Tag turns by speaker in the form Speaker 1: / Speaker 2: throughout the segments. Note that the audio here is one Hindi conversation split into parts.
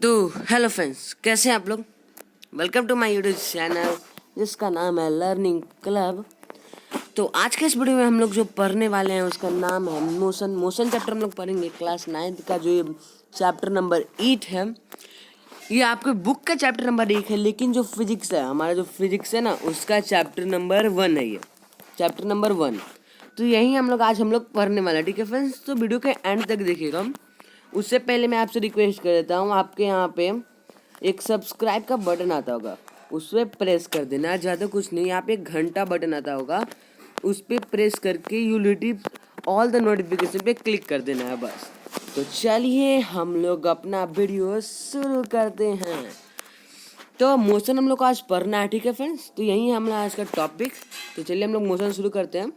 Speaker 1: तो हेलो फ्रेंड्स, कैसे हैं आप लोग। Welcome to my YouTube channel जिसका नाम है लर्निंग क्लब। तो आज के इस वीडियो में हम लोग जो पढ़ने वाले हैं उसका नाम है मोशन चैप्टर हम लोग पढ़ेंगे। क्लास 9 का जो ये चैप्टर नंबर 8 है, ये आपके बुक का चैप्टर नंबर 1 है, लेकिन जो फिजिक्स है, हमारा जो फिजिक्स है ना, उसका चैप्टर नंबर 1 है। ये चैप्टर नंबर 1। तो यही हम लोग पढ़ने वाले हैं, ठीक है फ्रेंड्स। तो वीडियो के एंड तक देखिएगा। उससे पहले मैं आपसे रिक्वेस्ट कर देता हूँ, आपके यहाँ पे एक सब्सक्राइब का बटन आता होगा, उस पर प्रेस कर देना। ज़्यादा कुछ नहीं, यहाँ पे एक घंटा बटन आता होगा, उस पर प्रेस करके you receive all the notification पे क्लिक कर देना है बस। तो चलिए हम लोग अपना वीडियो शुरू करते हैं। तो मोशन हम लोग को आज पढ़ना है, ठीक है फ्रेंड्स। तो यही है हमारा आज का टॉपिक। तो चलिए हम लोग मोशन शुरू करते हैं।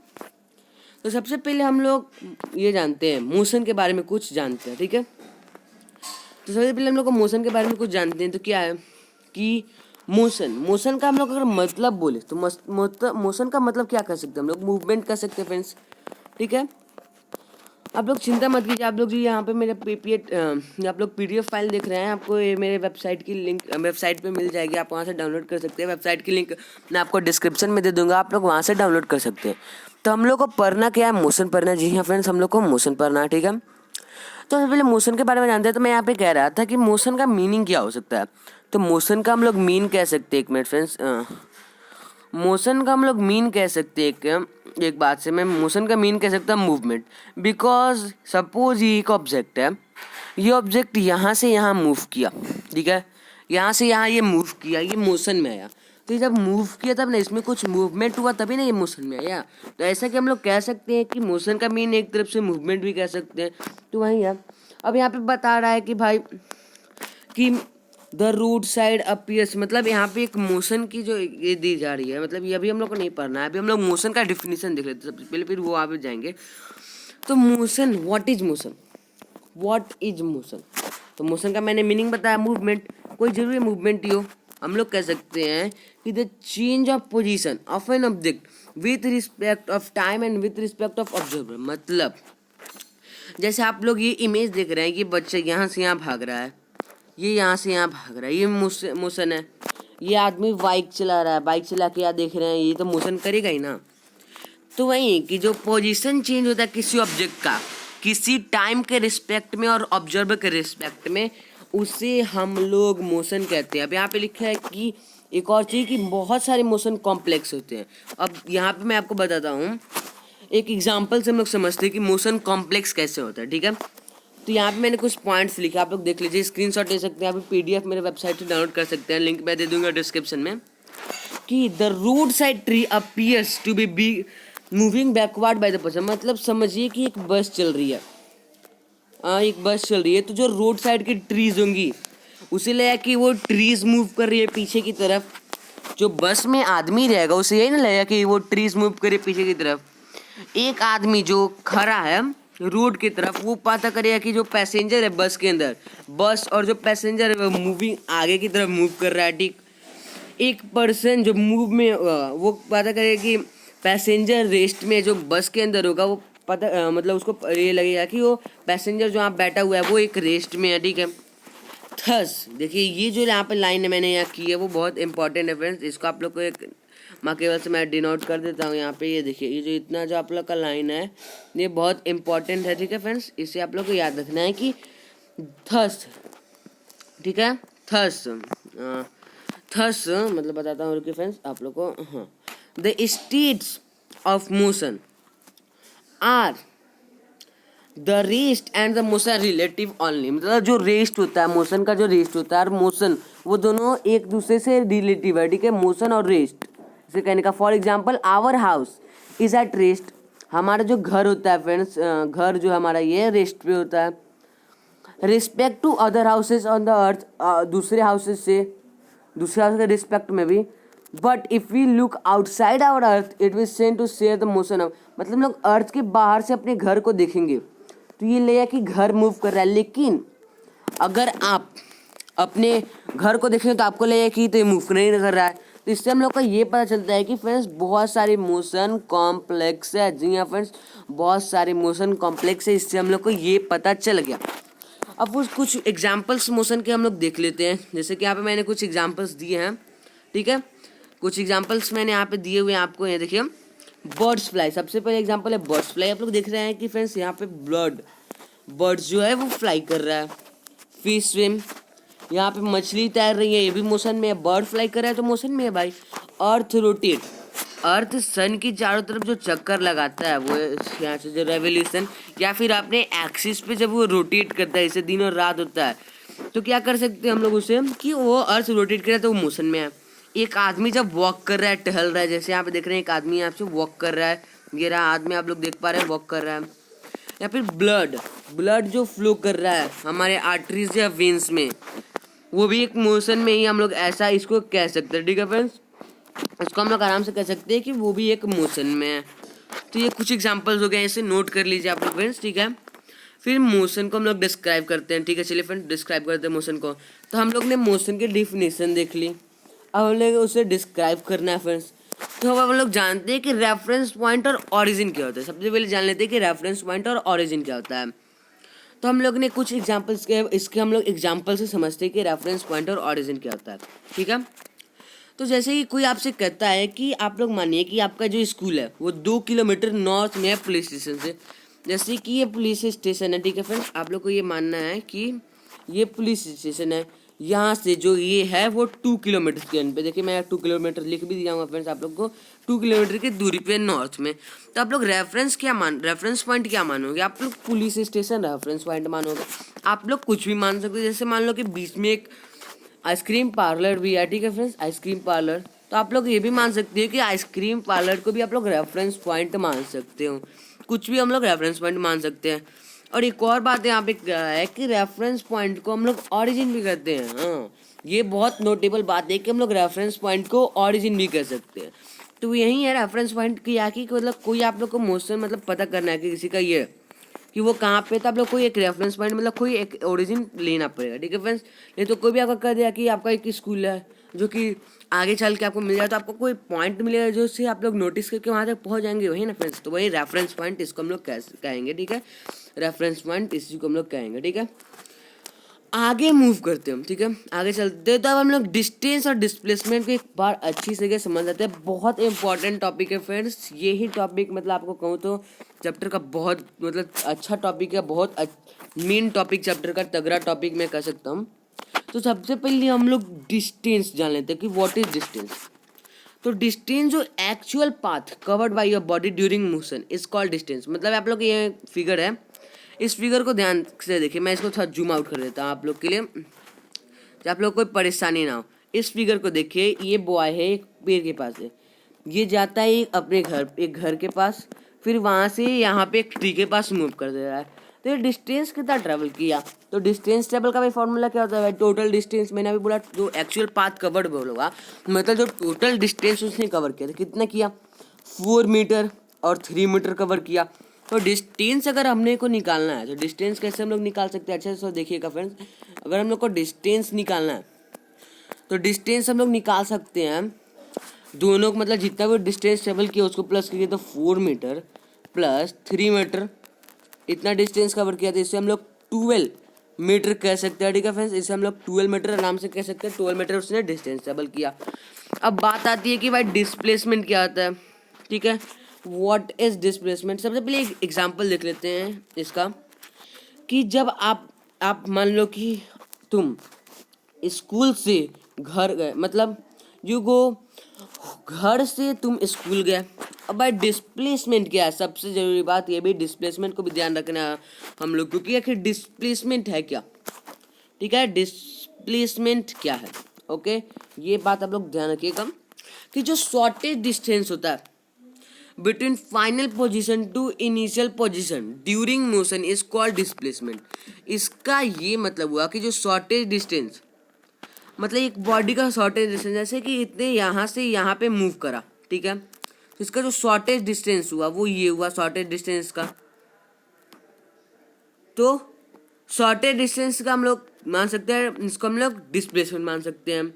Speaker 1: तो सबसे पहले हम लोग ये जानते हैं, मोशन के बारे में कुछ जानते हैं, ठीक है। तो सबसे पहले हम लोग को मोशन के बारे में कुछ जानते हैं। तो क्या है कि मोशन का हम लोग अगर मतलब बोले तो मोशन का मतलब क्या कर सकते हैं हम लोग, मूवमेंट कर सकते हैं फ्रेंड्स, ठीक है। आप लोग चिंता मत कीजिए, आप लोग जो यहाँ पे मेरे आप लोग PDF फाइल देख रहे हैं, आपको ये मेरे वेबसाइट की लिंक वेबसाइट पे मिल जाएगी, आप वहाँ से डाउनलोड कर सकते हैं। वेबसाइट की लिंक मैं आपको डिस्क्रिप्शन में दे दूंगा, आप लोग वहाँ से डाउनलोड कर सकते हैं। तो हम लोग को पढ़ना क्या है, मोशन पढ़ना है। जी हाँ फ्रेंड्स, हम लोग को मोशन पढ़ना है, ठीक है। तो सबसे पहले मोशन के बारे में जानते हैं। तो मैं यहाँ पे कह रहा था कि मोशन का मीनिंग क्या हो सकता है। तो मोशन का हम लोग मीन कह सकते हैं, एक मिनट फ्रेंड्स, मोशन का हम लोग मीन कह सकते हैं एक बात से मैं मोशन का मीन कह सकता हूँ मूवमेंट। बिकॉज सपोज ये एक ऑब्जेक्ट है, ये ऑब्जेक्ट यहाँ से यहाँ मूव किया, ठीक है, यहाँ से यहाँ ये मूव किया, ये मोशन में आया। तो ये जब मूव किया तब ना इसमें कुछ मूवमेंट हुआ, तभी ना ये मोशन में आया। तो ऐसा कि हम लोग कह सकते हैं कि मोशन का मीन एक तरफ से मूवमेंट भी कह सकते हैं। तो वही है। अब यहाँ पे बता रहा है कि भाई कि द रोड साइड अपीयर्स, मतलब यहाँ पे एक मोशन की जो ये दी जा रही है, मतलब ये अभी हम लोग को नहीं पढ़ना है, अभी हम लोग मोशन का डिफिनीशन देख लेते हैं सबसे पहले, फिर वो आगे जाएंगे। तो motion, what is motion, what is motion. तो मोशन का मैंने मीनिंग बताया, मूवमेंट। कोई जरूरी मूवमेंट ही हो, हम लोग कह सकते हैं कि the change of position of an object with respect of time and with respect of observer. मतलब जैसे आप लोग ये इमेज देख रहे हैं कि बच्चा यहाँ से यहाँ भाग रहा है, ये यहाँ से यहाँ भाग रहा है, ये मोशन है। ये आदमी बाइक चला रहा है, बाइक चला के यहाँ देख रहे हैं, ये तो मोशन करेगा ही ना। तो वही कि जो पोजीशन चेंज होता है किसी ऑब्जेक्ट का किसी टाइम के रिस्पेक्ट में और ऑब्जर्वर के रिस्पेक्ट में, उसे हम लोग मोशन कहते हैं। अब यहाँ पे लिखा है कि एक और चीज़ कि बहुत सारे मोशन कॉम्प्लेक्स होते हैं। अब यहाँ पे मैं आपको बताता हूँ, एक एग्जाम्पल से हम लोग समझते हैं कि मोशन कॉम्प्लेक्स कैसे होता है, ठीक है। तो यहाँ पे मैंने कुछ पॉइंट्स लिखे, आप लोग देख लीजिए, स्क्रीनशॉट ले सकते हैं, आप PDF मेरे वेबसाइट से डाउनलोड कर सकते हैं, लिंक मैं दे दूंगा डिस्क्रिप्शन में। कि the road side tree appears to be moving backward by the person. मतलब समझिए कि एक बस चल रही है, एक बस चल रही है, तो जो रोड साइड की ट्रीज होंगी उसे लगेगा कि वो ट्रीज मूव कर रही है पीछे की तरफ। जो बस में आदमी रहेगा उसे यही ना लगेगा कि वो ट्रीज मूव कर रही है पीछे की तरफ। एक आदमी जो खड़ा है रोड की तरफ, वो पता करेगा कि जो पैसेंजर है बस के अंदर, बस और जो पैसेंजर है वो मूविंग आगे की तरफ मूव कर रहा है, ठीक। एक पर्सन जो मूव में वो पता करेगा कि पैसेंजर रेस्ट में जो बस के अंदर होगा, वो पता मतलब उसको ये लगेगा कि वो पैसेंजर जो यहाँ बैठा हुआ है वो एक रेस्ट में है, ठीक है। थस देखिए, ये जो यहाँ पे लाइन मैंने यहाँ की है वो बहुत इंपॉर्टेंट है फ्रेंड्स। इसको आप लोग को एक माँ केवल से मैं डिनोट कर देता हूँ यहाँ पे। ये देखिए, ये जो इतना जो आप लोग का लाइन है ये बहुत इंपॉर्टेंट है, ठीक है फ्रेंड्स। इसे आप लोग को याद रखना है कि थस, ठीक है, थस थस मतलब बताता हूँ रुकिए फ्रेंड्स आप लोग को। हाँ, the states of motion are the rest and the motion relative only. मतलब जो रेस्ट होता है, मोशन का जो रेस्ट होता है और मोशन, वो दोनों एक दूसरे से रिलेटिव है, ठीक है, मोशन और रेस्ट। इसे कहने का for example our house is at rest. हमारा जो घर होता है फ्रेंड्स, घर जो हमारा ये रेस्ट पे होता है। Respect to other houses on the earth, दूसरे हाउसेज के रिस्पेक्ट में भी। But if we look outside our earth it will send to share the motion of. मतलब लोग अर्थ के बाहर से अपने घर को देखेंगे तो ये लगेगा कि घर मूव कर रहा है, लेकिन अगर आप अपने घर को देखेंगे तो आपको लगेगा कि तो ये मूव नहीं कर रहा है। तो इससे हम लोग को ये पता चलता है कि फ्रेंड्स बहुत सारे मोशन कॉम्प्लेक्स है। जी हाँ फ्रेंड्स, बहुत सारे मोशन कॉम्प्लेक्स है, इससे हम लोग को ये पता चल गया। अब वो कुछ एग्जाम्पल्स मोशन के हम लोग देख लेते हैं। जैसे कि यहाँ पे मैंने कुछ एग्जाम्पल्स दिए हैं, ठीक है। कुछ एग्जाम्पल्स मैंने यहाँ पे दिए हुए हैं आपको। ये देखिए, बर्ड्स फ्लाई, सबसे पहले एग्जाम्पल है बर्ड्स फ्लाई। आप लोग देख रहे हैं कि फ्रेंड्स यहाँ पे बर्ड्स जो है वो फ्लाई कर रहा है। फिश स्विम, यहाँ पे मछली तैर रही है, ये भी मोशन में है। बर्ड फ्लाई कर रहा है तो मोशन में है भाई। अर्थ रोटेट, अर्थ सन की चारों तरफ जो चक्कर लगाता है वो यहाँ से जो रेवोल्यूशन या फिर अपने एक्सिस पे जब वो रोटेट करता है, इसे दिन और रात होता है, तो क्या कर सकते हैं हम लोग उसे कि वो अर्थ रोटेट कर रहा है तो वो मोशन में है। एक आदमी जब वॉक कर रहा है, टहल रहा है, जैसे यहाँ पे देख रहे हैं एक आदमी यहाँ से वॉक कर रहा है, ये रहा आदमी आप लोग देख पा रहे हैं वॉक कर रहा है। या फिर ब्लड जो फ्लो कर रहा है हमारे आर्टरीज या वेन्स में, वो भी एक मोशन में ही हम लोग ऐसा इसको कह सकते हैं, ठीक है फ्रेंड्स। इसको हम लोग आराम से कह सकते हैं कि वो भी एक मोशन में है। तो ये कुछ एग्जांपल्स हो गए, इसे नोट कर लीजिए आप लोग फ्रेंड्स, ठीक है। फिर मोशन को हम लोग डिस्क्राइब करते हैं, ठीक है। चलिए फ्रेंड डिस्क्राइब करते हैं मोशन को। तो हम लोग ने मोशन की डिफिनेशन देख ली, अब हम लोग उसे डिस्क्राइब करना है फ्रेंड्स। तो अब हम लोग जानते हैं कि रेफरेंस पॉइंट और ओरिजिन क्या होता है। सबसे पहले जान लेते हैं कि रेफरेंस पॉइंट और ओरिजिन क्या होता है। तो हम लोग ने कुछ एग्जांपल्स के इसके हम लोग एग्जांपल से समझते हैं कि रेफरेंस पॉइंट और ओरिजिन क्या होता है, ठीक है। तो जैसे ही कोई आपसे कहता है कि आप लोग मानिए कि आपका जो स्कूल है वो 2 किलोमीटर नॉर्थ में है पुलिस स्टेशन से। जैसे कि ये पुलिस स्टेशन है, ठीक है फ्रेंड्स। आप लोग को ये मानना है कि ये पुलिस स्टेशन है, यहाँ से जो ये है वो 2 किलोमीटर के पे, देखिए मैं 2 किलोमीटर लिख भी दिया हूँ फ्रेंड्स आप लोग को, 2 किलोमीटर की दूरी पे नॉर्थ में। तो आप लोग रेफरेंस पॉइंट क्या मानोगे? आप लोग पुलिस स्टेशन रेफरेंस पॉइंट मानोगे। आप लोग कुछ भी मान सकते हो, जैसे मान लो कि बीच में एक आइसक्रीम पार्लर भी है, ठीक है फ्रेंड्स, आइसक्रीम पार्लर। तो आप लोग ये भी मान सकते हो कि आइसक्रीम पार्लर को भी आप लोग रेफरेंस पॉइंट मान सकते हो। कुछ भी हम लोग रेफरेंस पॉइंट मान सकते हैं। और एक और बात यहाँ पे क्या है कि रेफरेंस पॉइंट को हम लोग ऑरिजिन भी कहते हैं। हाँ, ये बहुत नोटेबल बात है कि हम लोग रेफरेंस पॉइंट को ऑरिजिन भी कह सकते हैं। तो यही है रेफरेंस पॉइंट की, या कि मतलब कोई आप लोग को मोशन मतलब पता करना है कि किसी का ये कि वो कहाँ पे, तो आप लोग कोई एक रेफरेंस पॉइंट मतलब कोई एक ओरिजिन लेना पड़ेगा, ठीक है फ्रेंड्स। नहीं तो कोई भी आपका कह दिया कि आपका एक स्कूल है जो कि आगे चल के आपको मिल जाए, तो आपको कोई पॉइंट मिलेगा जो से आप लोग नोटिस करके वहाँ तक पहुँच जाएंगे, वही ना फ्रेंड्स। तो वही रेफरेंस पॉइंट, इसको हम लोग कहेंगे, ठीक है। रेफरेंस पॉइंट इसी को हम लोग कहेंगे, ठीक है। आगे मूव करते हैं हम, ठीक है, आगे चलते हैं। तो अब हम लोग डिस्टेंस और डिस्प्लेसमेंट को एक बार अच्छी से समझ जाते हैं। बहुत इंपॉर्टेंट टॉपिक है फ्रेंड्स, यही टॉपिक मतलब आपको कहूँ तो चैप्टर का बहुत मतलब अच्छा टॉपिक है, बहुत मेन टॉपिक चैप्टर का, तगड़ा टॉपिक मैं कह सकता हूँ। तो सबसे पहले हम लोग डिस्टेंस जान लेते हैं कि व्हाट इज डिस्टेंस। तो डिस्टेंस जो actual path covered by your body during motion is called distance. मतलब आप लोग ये फिगर है, इस फिगर को ध्यान से देखिए, मैं इसको थोड़ा जूम आउट कर देता हूँ आप लोग के लिए, तो आप लोग कोई परेशानी ना हो। इस फिगर को देखिए, ये बॉय है एक पेड़ के पास है, ये जाता है एक घर के पास, फिर वहाँ से यहाँ पे एक ट्री के पास मूव कर दे रहा है। तो ये डिस्टेंस कितना ट्रैवल किया? तो डिस्टेंस ट्रैवल का भी फॉर्मूला क्या होता है? टोटल डिस्टेंस, मैंने अभी बोला जो एक्चुअल पाथ कवर्ड बोलूँगा, मतलब जो टोटल डिस्टेंस उसने कवर किया था, कितना किया? 4 मीटर और 3 मीटर कवर किया। तो डिस्टेंस अगर हमने को निकालना है तो डिस्टेंस कैसे हम लोग निकाल सकते हैं? अच्छे से देखिएगा फ्रेंड्स, अगर हम लोग को डिस्टेंस निकालना है तो डिस्टेंस हम लोग निकाल सकते हैं दोनों को, मतलब जितना भी डिस्टेंस ट्रेवल किया उसको प्लस करिए, तो 4 मीटर प्लस 3 मीटर, इतना डिस्टेंस कवर किया, तो इससे हम लोग 12 मीटर कह सकते हैं, ठीक है फ्रेंड्स। इसे हम लोग 12 मीटर आराम से कह सकते हैं, 12 मीटर उसने डिस्टेंस ट्रेवल किया। अब बात आती है कि भाई डिस्प्लेसमेंट क्या होता है, ठीक है। What is displacement? सबसे पहले एक एग्जांपल देख लेते हैं इसका, कि जब आप मान लो कि तुम स्कूल से घर गए, मतलब यू गो, घर से तुम स्कूल गए। अब भाई डिस्प्लेसमेंट क्या है? सबसे जरूरी बात ये भी, डिस्प्लेसमेंट को भी ध्यान रखना है हम लोग, क्योंकि आखिर डिस्प्लेसमेंट है क्या, ठीक है। डिस्प्लेसमेंट क्या है, ओके, ये बात आप लोग ध्यान रखिएगा कि जो शॉर्टेज डिस्टेंस होता है between final position to initial position during motion is called displacement. इसका ये मतलब हुआ कि जो शॉर्टेज डिस्टेंस, मतलब एक बॉडी का शॉर्टेज डिस्टेंस, जैसे कि इतने यहाँ से यहाँ पे मूव करा, ठीक है, तो इसका जो शॉर्टेज डिस्टेंस हुआ वो ये हुआ शॉर्टेज डिस्टेंस का। तो शॉर्टेज डिस्टेंस का हम लोग मान सकते हैं, इसको हम लोग डिस्प्लेसमेंट मान सकते हैं,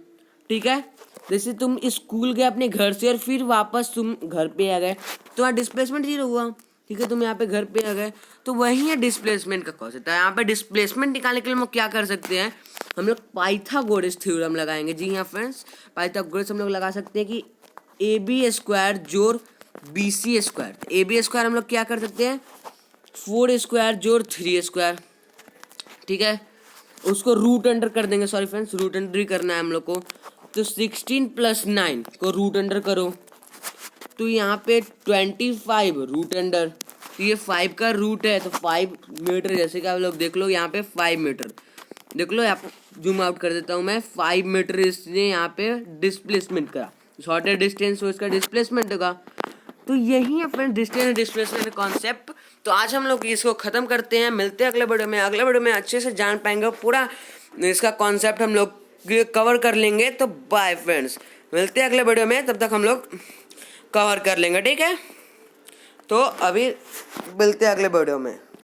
Speaker 1: ठीक है। जैसे तुम स्कूल गए अपने घर से और फिर वापस तुम घर पे आ गए, तो वहाँ डिस्प्लेसमेंट 0 हुआ। ठीक है, तुम यहाँ पे घर पे आ गए तो वही है डिस्प्लेसमेंट का कॉन्सेप्ट है। यहाँ पे डिस्प्लेसमेंट निकालने के लिए हम लोग क्या कर सकते हैं, हम लोग पाइथागोरस थ्योरम लगाएंगे। जी हाँ फ्रेंड्स, पाइथागोरस हम लोग लगा सकते हैं कि ए बी स्क्वायर जोड़ B C square. A B square हम लोग क्या कर सकते हैं, 4 स्क्वायर जोड़ 3 स्क्वायर, ठीक है, उसको रूट अंडर कर देंगे। सॉरी फ्रेंड्स, रूट अंडर ही करना है हम लोग को। तो 16 + 9 को रूट अंडर करो तो यहाँ पे 25 रूट अंडर, तो ये 5 का रूट है तो 5 मीटर, जैसे कि आप लोग देख लो यहाँ पे 5 मीटर, देख लो यहाँ पे जूम आउट कर देता हूँ मैं, 5 मीटर इसने यहाँ पे डिस्प्लेसमेंट करा। शॉर्टर डिस्टेंस हो इसका डिस्प्लेसमेंट होगा। तो यही है फ्रेंड डिस्टेंस डिस्प्लेसमेंट कॉन्सेप्ट। तो आज हम लोग इसको ख़त्म करते हैं, मिलते हैं अगले वीडियो में। अगले वीडियो में अच्छे से जान पाएंगे, पूरा इसका कॉन्सेप्ट हम लोग कवर कर लेंगे। तो बाय फ्रेंड्स, मिलते हैं अगले वीडियो में, तब तक हम लोग कवर कर लेंगे, ठीक है। तो अभी मिलते हैं अगले वीडियो में।